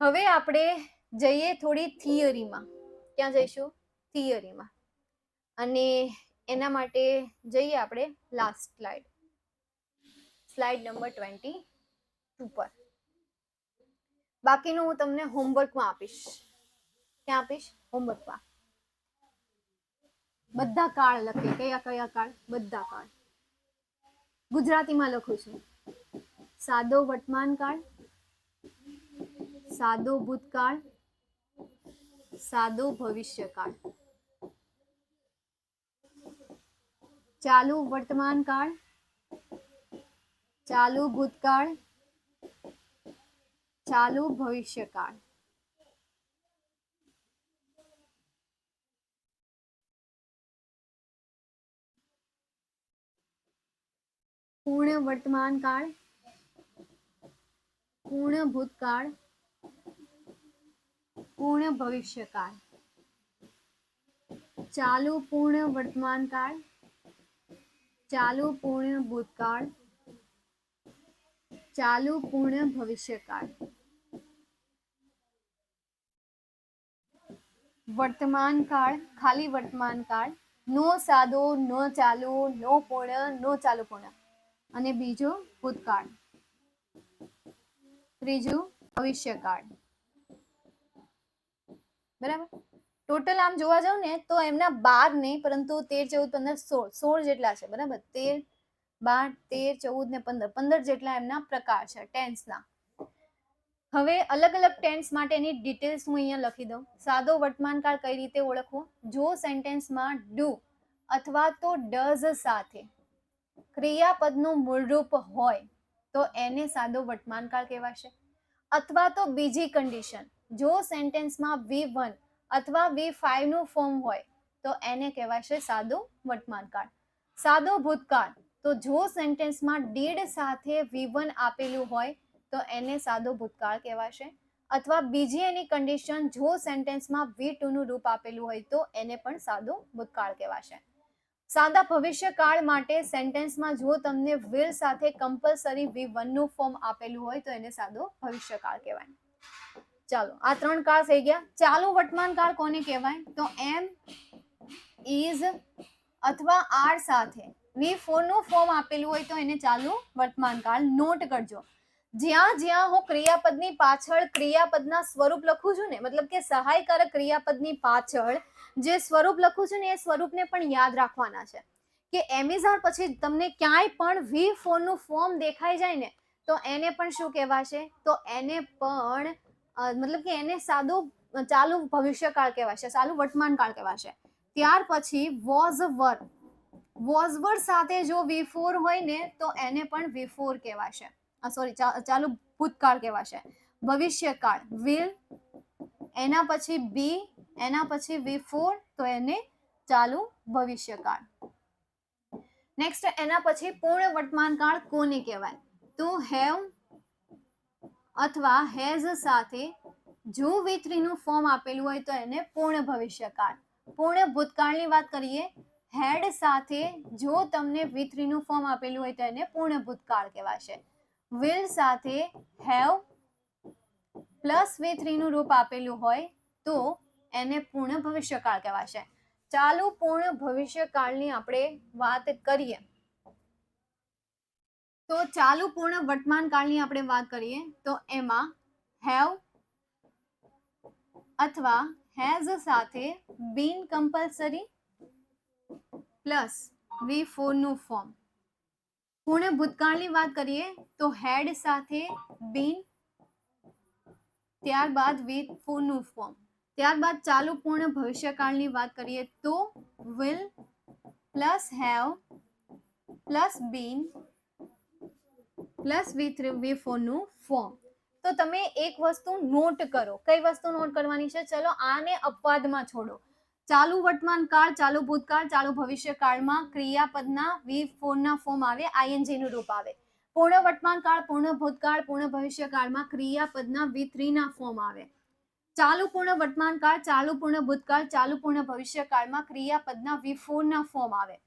હવે આપણે જઈએ થોડી થિયરીમાં. ક્યાં જઈશું? થિયરીમાં. અને એના માટે જઈએ આપણે લાસ્ટ સ્લાઇડ નંબર 22 પર. બાકીનું હું તમને હોમવર્કમાં આપીશ. ક્યાં આપીશ? હોમવર્કમાં. બધા કાળ લખે. કયા કાળ? બધા કાળ. ગુજરાતીમાં લખું છું. સાદો વર્તમાનકાળ, સાદો ભૂતકાળ, સાદો ભવિષ્યકાળ. ચાલુ વર્તમાનકાળ, ચાલુ ભૂતકાળ, ચાલુ ભવિષ્યકાળ. પૂર્ણ વર્તમાનકાળ, પૂર્ણ ભૂતકાળ, પૂર્ણ ભવિષ્યકાળ. ચાલુ પૂર્ણ વર્તમાનકાળ, ચાલુ પૂર્ણ ભૂતકાળ, ચાલુ પૂર્ણ ભવિષ્યકાળ. વર્તમાનકાળ, ખાલી વર્તમાનકાળ, નો સાદો, નો ચાલુ, નો પૂર્ણ, નો ચાલુ પૂર્ણ. અને બીજું ભૂતકાળ. ત્રીજું ભવિષ્યકાળ. બરાબર. ટોટલ આમ જોવા જાવ ને તો એમના 12 નહીં પરંતુ 13, 14, 15, 16 જેટલા છે. બરાબર. 13, 12, 13, 14 ને 15 જેટલા એમના પ્રકાર છે ટેન્સના. હવે અલગ અલગ ટેન્સ માટેની ડિટેલ્સ હું અહીંયા લખી દઉં. સાદો વર્તમાનકાળ કઈ રીતે ઓળખવો? જો સેન્ટેન્સમાં ડુ અથવા તો ડઝ સાથે ક્રિયાપદનું મૂળરૂપ હોય તો એને સાદો વર્તમાનકાળ કહેવાશે. અથવા તો બીજી કન્ડિશન, જો સેન્ટેન્સમાં V1 અથવા V5 નું ફોર્મ હોય તો એને કહેવાશે સાદો વર્તમાનકાળ. સાદો ભૂતકાળ, તો જો સેન્ટેન્સમાં ડીડ સાથે V1 આપેલું હોય તો એને સાદો ભૂતકાળ કહેવાશે. અથવા બીજી એની કન્ડિશન, જો સેન્ટેન્સમાં V2 નું રૂપ આપેલું હોય તો એને પણ સાદો ભૂતકાળ કહેવાશે. સાદા ભવિષ્યકાળ માટે સેન્ટેન્સમાં જો તમને will સાથે કમ્પલસરી V1 નું ફોર્મ આપેલું હોય તો એને સાદો ભવિષ્યકાળ કહેવાય. ચાલો, આ 3 કાળ થઈ ગયા. ચાલુ વર્તમાનકાળ કોને કહેવાય? તો એમ, ઇઝ અથવા આર સાથે V4 નું ફોર્મ આપેલું હોય તો એને ચાલુ વર્તમાનકાળ. નોટ કરજો, જ્યાં જ્યાં હું ક્રિયાપદની પાછળ ક્રિયાપદના સ્વરૂપ લખું છું ને, મતલબ કે સહાયકારક ક્રિયાપદની પાછળ જે સ્વરૂપ લખું છું ને એ સ્વરૂપને પણ યાદ રાખવાના છે. કે એમિઝાર પછી તમને ક્યાંય પણ V4 નું ફોર્મ દેખાઈ જાય ને તો એને પણ શું કહેવાશે? તો એને પણ મતલબ કે એને સાદો ચાલુ ભવિષ્યકાળ કહેવાશે, ચાલુ વર્તમાનકાળ કહેવાશે. ત્યાર પછી વોઝ વર સાથે જો V4 હોય ને તો એને પણ V4 કહેવાશે. ચાલુ ભૂતકાળ કહેવાશે. ભવિષ્યકાળ will, એના પછી બી, એના પછી V4 તો એને ચાલુ ભવિષ્યકાળ. નેક્સ્ટ એના પછી પૂર્ણ વર્તમાનકાળ કોને કહેવાય? તો હેવ અથવા હેઝ સાથે જો V3 નું ફોર્મ આપેલું હોય તો એને પૂર્ણ ભવિષ્યકાળ. પૂર્ણ ભૂતકાળની વાત કરીએ, હેડ સાથે જો તમને V3 નું ફોર્મ આપેલું હોય તો એને પૂર્ણ ભૂતકાળ કહેવાશે. will સાથે હેવ પ્લસ V3 નું રૂપ આપેલું હોય તો એને પૂર્ણ ભવિષ્યકાળ કહેવાશે. ચાલુ પૂર્ણ ભવિષ્યકાળની આપણે વાત કરીએ તો ચાલુ પૂર્ણ વર્તમાનકાળની આપણે વાત કરીએ તો એમાં હેવ અથવા હેઝ સાથે બીન કમ્પલસરી પ્લસ V4 નું ફોર્મ. પૂર્ણ ભૂતકાળની વાત કરીએ તો હેડ સાથે બીન, ત્યારબાદ V4 નું ફોર્મ. ત્યારબાદ ચાલુ પૂર્ણ ભવિષ્યકાળની વાત કરીએ તો will plus have plus bin plus V4 નું ફોર્મ. તો તમે એક વસ્તુ નોટ કરો. કઈ વસ્તુ નોટ કરવાની છે? ચલો આને અપવાદમાં છોડો. ચાલુ વર્તમાનકાળ, ચાલુ ભૂતકાળ, ચાલુ ભવિષ્યકાળમાં ક્રિયાપદના V4 ના ફોર્મ આવે, ING નું રૂપ આવે. પૂર્ણ વર્તમાનકાળ, પૂર્ણ ભૂતકાળ, પૂર્ણ ભવિષ્યકાળમાં ક્રિયાપદના V3 ના ફોર્મ આવે. ચાલુ પૂર્ણ વર્તમાનકાળ, ચાલુ પૂર્ણ ભૂતકાળ, ચાલુ પૂર્ણ ભવિષ્યકાળમાં ક્રિયાપદના V4 ના ફોર્મ આવે.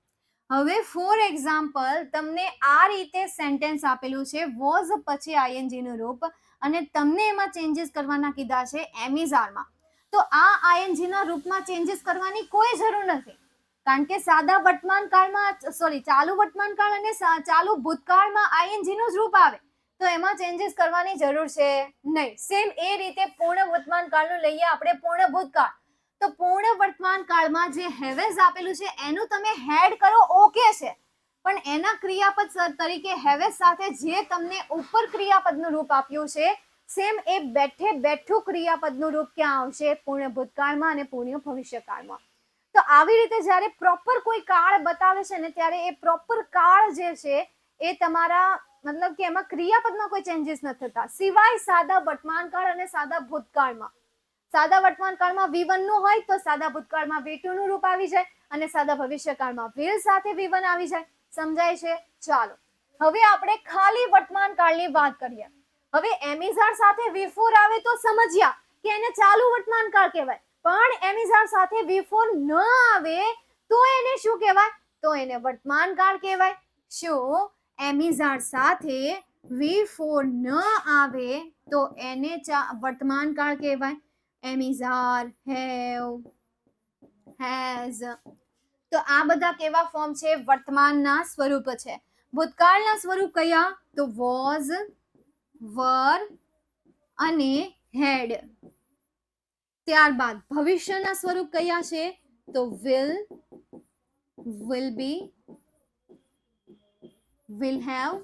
હવે ફોર એક્ઝામ્પલ તમને આ રીતે સેન્ટેન્સ આપેલું છે, વોઝ પછી ING નું રૂપ, અને તમને એમાં ચેન્જીસ કરવાના કીધા છે એમિઝારમાં. તો આ ING ના રૂપમાં ચેન્જીસ કરવાની કોઈ જરૂર નથી, કારણ કે સાદા વર્તમાનકાળમાં ચાલુ વર્તમાનકાળ અને ચાલુ ભૂતકાળમાં ING નું જ રૂપ આવે, તો એમાં ચેન્જીસ કરવાની જરૂર છે નહીં. સેમ એ રીતે પૂર્ણ વર્તમાનકાળનું લઈએ આપણે પૂર્ણ ભૂતકાળ, તો પૂર્ણ વર્તમાનકાળમાં જે હેવેઝ આપેલું છે એનું તમે હેડ કરો, ઓકે છે, પણ એના ક્રિયાપદ તરીકે હેવે સાથે જે તમને ઉપર ક્રિયાપદનું રૂપ આપ્યું છે, સેમ એ બેઠે બેઠું ક્રિયાપદનું રૂપ ક્યાં આવશે? પૂર્ણ ભૂતકાળમાં અને પૂર્ણ ભવિષ્યકાળમાં. તો આવી રીતે જ્યારે પ્રોપર કોઈ કાળ બતાવે છે ને, ત્યારે એ પ્રોપર કાળ જે છે એ તમારા મતલબ કે એમાં ક્રિયાપદમાં કોઈ ચેન્જીસ નથી થતા, સિવાય સાદા વર્તમાન કાળ અને સાદા ભૂતકાળમાં. સાદા વર્તમાન કાળમાં V1 નું હોય તો સાદા ભૂતકાળમાં V2 નું રૂપ આવી જાય, અને સાદા ભવિષ્યકાળમાં will સાથે V1 આવી જાય. સમજાય છે? ચાલો, હવે આપણે ખાલી વર્તમાન કાળની વાત કરીએ. હવે એમિઝાર સાથે V4 આવે તો સમજ્યા કે એને ચાલુ વર્તમાન કાળ કહેવાય, પણ એમિઝાર સાથે V4 ન આવે તો એને શું કહેવાય? તો એને વર્તમાન કાળ કહેવાય. શું એમિઝાર સાથે V4 ન આવે તો એને વર્તમાન કાળ કહેવાય? એમિઝાર, હેવ, હેઝ. તો આ બધા કેવા ફોર્મ છે? વર્તમાનના સ્વરૂપ છે. ભૂતકાળના સ્વરૂપ કયા? તો વોઝ, વર અને હેડ. ત્યારબાદ ભવિષ્યના સ્વરૂપ કયા છે? તો will, will be, will have.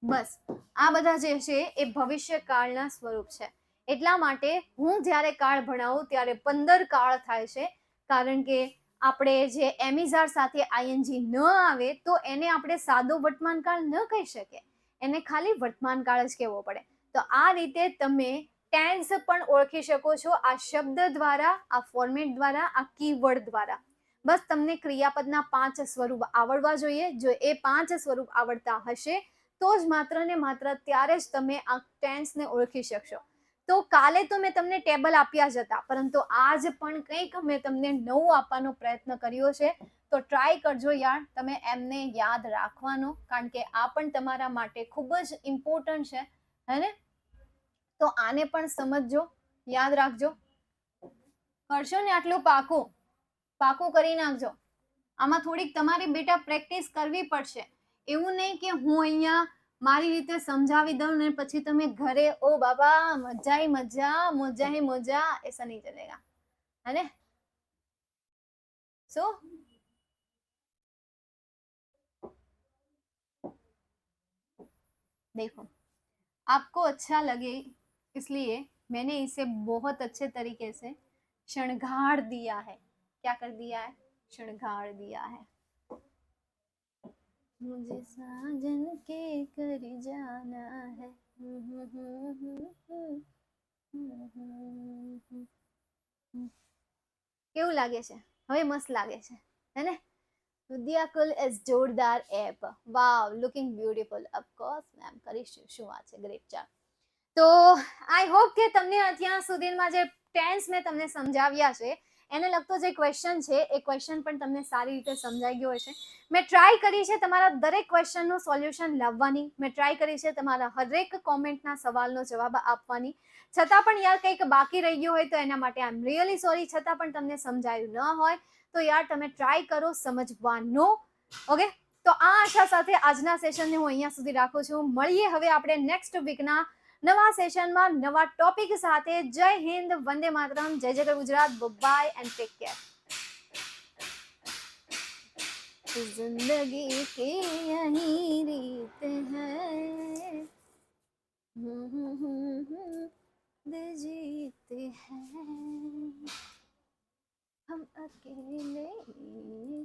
બસ આ બધા જે છે એ ભવિષ્યકાળના સ્વરૂપ છે. એટલા માટે હું જ્યારે કાળ ભણાવું ત્યારે 15 કાળ થાય છે, કારણ કે આપણે જે એમિઝાર સાથે આઈએનજી ન આવે તો એને આપણે સાદો વર્તમાન કાળ ન કહી શકીએ, એને ખાલી વર્તમાન કાળ જ કહેવો પડે. તો આ રીતે તમે ટેન્સ પણ ઓળખી શકો છો આ શબ્દ દ્વારા, આ ફોર્મેટ દ્વારા, આ કીવર્ડ દ્વારા. બસ તમને ક્રિયાપદના 5 સ્વરૂપ આવડવા જોઈએ. જો એ 5 સ્વરૂપ આવડતા હશે તો જ માત્ર ને માત્ર ત્યારે જ તમે આ ટેન્સને ઓળખી શકશો. તો કાલે તો મેં તમને ટેબલ આપ્યા જ હતા, પરંતુ આજ પણ કંઈક મેં તમને નવું આપવાનો પ્રયત્ન કર્યો છે. તો ટ્રાય કરજો યાર તમે એમને યાદ રાખવાનો, કારણ કે આ પણ તમારા માટે ખૂબ જ ઇમ્પોર્ટન્ટ છે, હે ને? તો આને પણ સમજજો, યાદ રાખજો. કરશો ને આટલું પાકું પાકું કરી નાખજો. આમાં થોડીક તમારી બેટા પ્રેક્ટિસ કરવી પડશે. એવું નહીં કે હું અહીંયા મારી રીતે સમજાવી દઉં ને પછી તમે ઘરે ઓ બાબા મજા ही મજા, મોજા ही મોજા, ऐसा नहीं चलेगा, है ना? सो देखो, आपको अच्छा लगे इसलिए मैंने इसे बहुत अच्छे तरीके से शृंगार दिया है. क्या कर दिया है? शृंगार दिया है. मुझे साजन के कर जाना है. કેવું લાગે છે? હવે મસ્ત લાગે છે, હે ને? વિદ્યાકુલ ઇઝ જોરદાર એપ. વાવ, લુકિંગ બ્યુટીફુલ. ઓફકોર્સ મેમ, કરીશું. શું વાત છે, ગ્રેટ ચાલ. તો આઈ હોપ કે તમને અત્યાર સુધીમાં જે ટેન્સ મેં તમને સમજાવ્યા છે એને લગતો જે ક્વેશ્ચન છે એ ક્વેશ્ચન પણ તમને સારી રીતે સમજાઈ ગયો હશે. મેં ટ્રાય કરી છે તમારા દરેક ક્વેશ્ચનનું સોલ્યુશન લાવવાની, મેં ટ્રાય કરી છે તમારા હરેક કોમેન્ટના સવાલનો જવાબ આપવાની. છતાં પણ યાર કંઈક બાકી રહી ગયું હોય તો એના માટે આઈ એમ રિયલી સોરી. છતાં પણ તમને સમજાયું ન હોય તો યાર તમે ટ્રાય કરો સમજવાનો. ઓકે, તો આ આશા સાથે આજના સેશનને હું અહીંયા સુધી રાખું છું. મળીએ હવે આપણે નેક્સ્ટ વીકના નવા સેશનમાં નવા ટોપિક સાથે. જય હિન્દ, વંદે માતરમ, જય જય Gujarat, bye and take care. जिंदगी की यही रीत है, दिल जीते हैं हम अकेले.